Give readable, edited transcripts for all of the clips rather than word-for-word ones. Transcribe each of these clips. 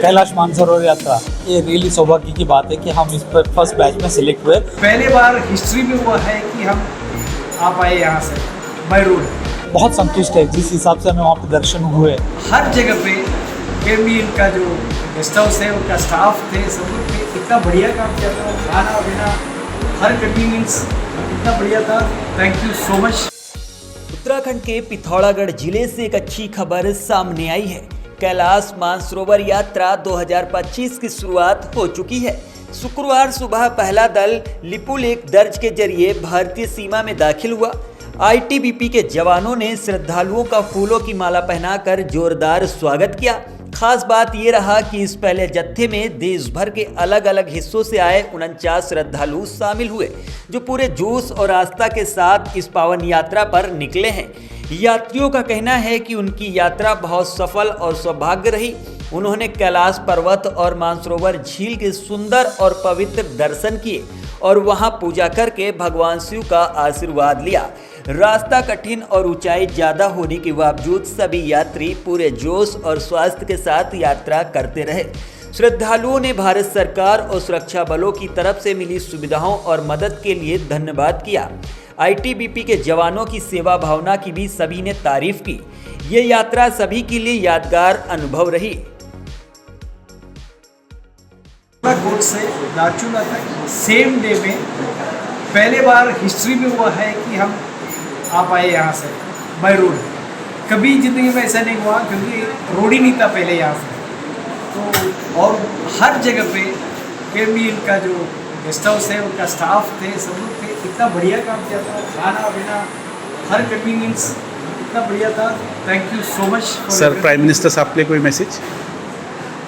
कैलाश मानसरोवर यात्रा, ये रियली सौभाग्य की बात है कि हम इस पर फर्स्ट बैच में सिलेक्ट हुए। पहले बार हिस्ट्री में हुआ है कि हम आ पाए यहाँ से बाय रोड। बहुत संतुष्ट है जिस हिसाब से हमें वहाँ पे दर्शन हुए। हर जगह पे एयरबीएन का जो गेस्ट हाउस है, उनका स्टाफ थे, सब लोग थे, इतना बढ़िया काम किया था। खाना पीना हर कन्वीनियंस इतना बढ़िया था। Thank you so much. Uttarakhand के पिथौरागढ़ जिले से एक अच्छी खबर सामने आई है। कैलाश मानसरोवर यात्रा 2025 की शुरुआत हो चुकी है। शुक्रवार सुबह पहला दल लिपुलेख दर्ज के जरिए भारतीय सीमा में दाखिल हुआ। आईटीबीपी के जवानों ने श्रद्धालुओं का फूलों की माला पहनाकर जोरदार स्वागत किया। खास बात ये रहा कि इस पहले जत्थे में देश भर के अलग अलग हिस्सों से आए 49 श्रद्धालु शामिल हुए, जो पूरे जोश और आस्था के साथ इस पावन यात्रा पर निकले हैं। यात्रियों का कहना है कि उनकी यात्रा बहुत सफल और सौभाग्य रही। उन्होंने कैलाश पर्वत और मानसरोवर झील के सुंदर और पवित्र दर्शन किए और वहां पूजा करके भगवान शिव का आशीर्वाद लिया। रास्ता कठिन और ऊंचाई ज़्यादा होने के बावजूद सभी यात्री पूरे जोश और स्वास्थ्य के साथ यात्रा करते रहे। श्रद्धालुओं ने भारत सरकार और सुरक्षा बलों की तरफ से मिली सुविधाओं और मदद के लिए धन्यवाद किया। आईटीबीपी के जवानों की सेवा भावना की भी सभी ने तारीफ की। ये यात्रा सभी के लिए यादगार अनुभव रही। कोट से दार्चुला तक सेम डे में पहले बार हिस्ट्री में हुआ है कि हम आ पाए यहाँ से बाय रोड। कभी ज़िंदगी में ऐसा नहीं हुआ क्योंकि रोड ही नहीं था पहले यहाँ से। तो और हर जगह पे एयरबीएन का जो गेस्ट हाउस है, उनका स्टाफ थे, सब लोग थे, इतना बढ़िया काम किया था। खाना पीना हर कन्वीनियंस इतना बढ़िया था। Thank you so much. Sir, prime minister साहब के लिए कोई मैसेज?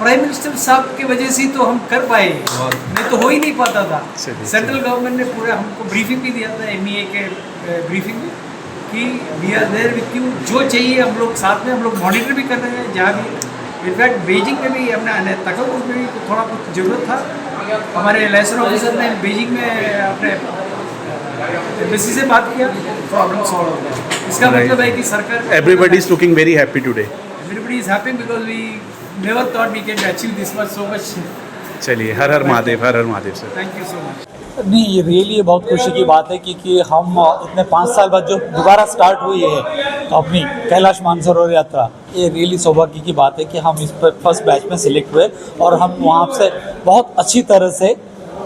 प्राइम मिनिस्टर साहब की वजह से तो हम कर पाए, नहीं तो हो ही नहीं पाता था। सेंट्रल गवर्नमेंट ने पूरा हमको ब्रीफिंग भी दिया था, एमईए के ब्रीफिंग में, कि we are there with you. जो चाहिए हम लोग साथ में, हम लोग मॉनिटर भी कर रहे हैं जहाँ भी। इनफैक्ट बीजिंग में भी हमने, तकलपुर में भी थोड़ा कुछ ज़रूरत था। हमारे लाइसेंस ऑफिसर ने बीजिंग में अपने एम्बेसी से बात किया, प्रॉब्लम सॉल्व हो गया। इसका मतलब है कि सरकार, everybody is looking very happy today. Everybody is happy because we never thought we can achieve this much so much. चलिए, हर हर महादेव, हर हर Mahadev sir. Thank you so much. नहीं, ये रियली बहुत खुशी की बात है कि हम इतने 5 साल बाद जो दोबारा स्टार्ट हुई है अपनी कैलाश मानसरोवर यात्रा, ये रियली सौभाग्य की बात है कि हम इस पर फर्स्ट बैच में सिलेक्ट हुए और हम वहाँ से बहुत अच्छी तरह से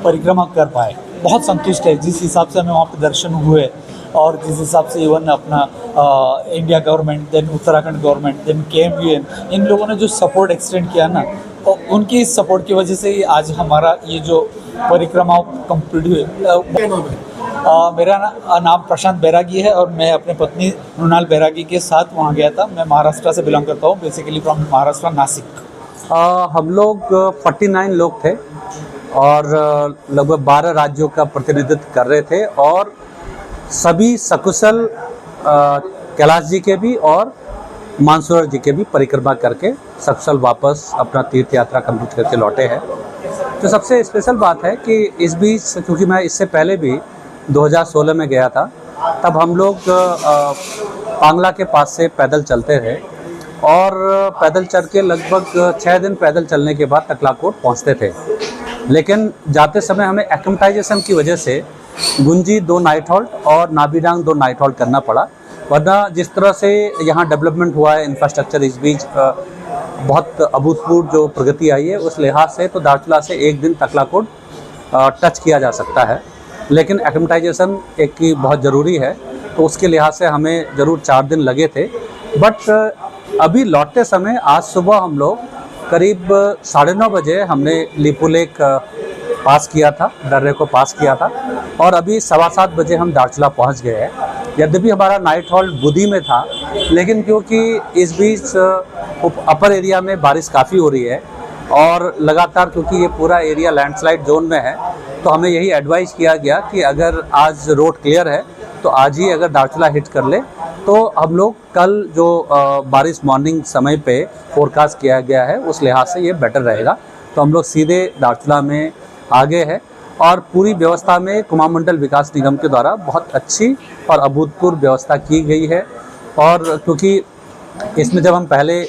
परिक्रमा कर पाए। बहुत संतुष्ट है जिस हिसाब से हमें वहाँ पे दर्शन हुए और जिस हिसाब से इवन अपना India government, then Uttarakhand government, then KMVN, इन लोगों ने जो सपोर्ट एक्सटेंड किया ना, और उनकी इस सपोर्ट की वजह से ही आज हमारा ये जो परिक्रमा कंप्लीट हुई। मेरा नाम प्रशांत बैरागी है और मैं अपने पत्नी मृणाल बैरागी के साथ वहाँ गया था। मैं महाराष्ट्र से बिलोंग करता हूँ, बेसिकली फ्रॉम महाराष्ट्र, नासिक। हम लोग 49 लोग थे और लगभग 12 राज्यों का प्रतिनिधित्व कर रहे थे और सभी सकुशल कैलाश जी के भी और मानसरोवर जी के भी परिक्रमा करके सकुशल वापस अपना तीर्थ यात्रा कंप्लीट करके लौटे हैं। तो सबसे स्पेशल बात है कि इस बीच, क्योंकि मैं इससे पहले भी 2016 में गया था, तब हम लोग पांगला के पास से पैदल चलते थे और पैदल चल के लगभग 6 दिन पैदल चलने के बाद तकलाकोट पहुंचते थे। लेकिन जाते समय हमें एक्लिमेटाइजेशन की वजह से गुंजी 2 नाइट हॉल्ट और नाबीडांग 2 नाइट हॉल्ट करना पड़ा। वरना जिस तरह से यहाँ डेवलपमेंट हुआ है, इंफ्रास्ट्रक्चर इस बीच बहुत अभूतपूर्व जो प्रगति आई है, उस लिहाज से तो दार्चुला से एक दिन तकलाकोट टच किया जा सकता है। लेकिन एक्लिमेटाइजेशन एक की बहुत ज़रूरी है, तो उसके लिहाज से हमें ज़रूर 4 दिन लगे थे। बट अभी लौटते समय आज सुबह हम लोग करीब 9:30 बजे हमने लिपुलेख पास किया था, दर्रे को पास किया था और अभी 7:15 बजे हम दार्चुला पहुंच गए हैं। यद्यपि हमारा नाइट हॉल्ट बुधी में था, लेकिन क्योंकि इस बीच अपर एरिया में बारिश काफ़ी हो रही है और लगातार, क्योंकि ये पूरा एरिया लैंडस्लाइड जोन में है, तो हमें यही एडवाइस किया गया कि अगर आज रोड क्लियर है तो आज ही अगर दार्चुला हिट कर ले तो हम लोग कल जो बारिश मॉर्निंग समय पे फोरकास्ट किया गया है, उस लिहाज से ये बेटर रहेगा। तो हम लोग सीधे दार्चुला में आगे है और पूरी व्यवस्था में कुमाऊं मंडल विकास निगम के द्वारा बहुत अच्छी और अभूतपूर्व व्यवस्था की गई है। और क्योंकि इसमें जब हम पहले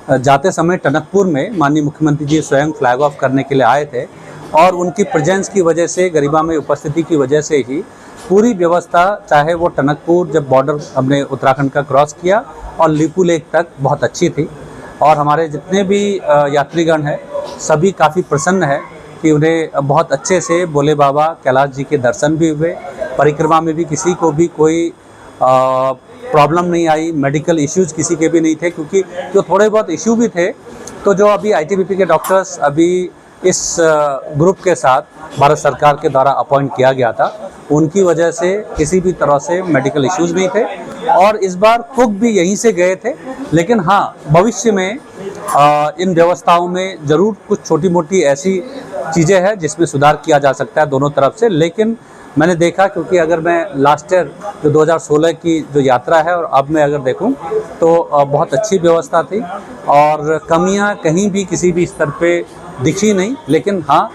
जाते समय टनकपुर में माननीय मुख्यमंत्री जी स्वयं फ्लैग ऑफ करने के लिए आए थे और उनकी प्रेजेंस की वजह से, गरिमा में उपस्थिति की वजह से ही पूरी व्यवस्था, चाहे वो टनकपुर जब बॉर्डर हमने उत्तराखंड का क्रॉस किया और लिपू लेक तक, बहुत अच्छी थी। और हमारे जितने भी यात्रीगण हैं सभी काफ़ी प्रसन्न है कि उन्हें बहुत अच्छे से भोले बाबा कैलाश जी के दर्शन भी हुए। परिक्रमा में भी किसी को भी कोई प्रॉब्लम नहीं आई, मेडिकल इश्यूज़ किसी के भी नहीं थे, क्योंकि जो थोड़े बहुत इशू भी थे तो जो अभी आईटीबीपी के डॉक्टर्स अभी इस ग्रुप के साथ भारत सरकार के द्वारा अपॉइंट किया गया था, उनकी वजह से किसी भी तरह से मेडिकल इश्यूज़ नहीं थे। और इस बार कुक भी यहीं से गए थे, लेकिन हाँ, भविष्य में इन व्यवस्थाओं में ज़रूर कुछ छोटी मोटी ऐसी चीज़ें हैं जिसमें सुधार किया जा सकता है दोनों तरफ से। लेकिन मैंने देखा, क्योंकि अगर मैं लास्ट ईयर जो 2016 की जो यात्रा है और अब मैं अगर देखूं तो बहुत अच्छी व्यवस्था थी और कमियां कहीं भी किसी भी स्तर पे दिखी नहीं। लेकिन हाँ,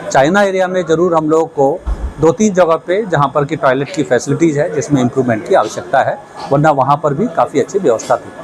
चाइना एरिया में ज़रूर हम लोग को 2-3 जगह पे जहां पर कि टॉयलेट की फैसिलिटीज़ है जिसमें इम्प्रूवमेंट की आवश्यकता है, वरना वहां पर भी काफ़ी अच्छी व्यवस्था थी।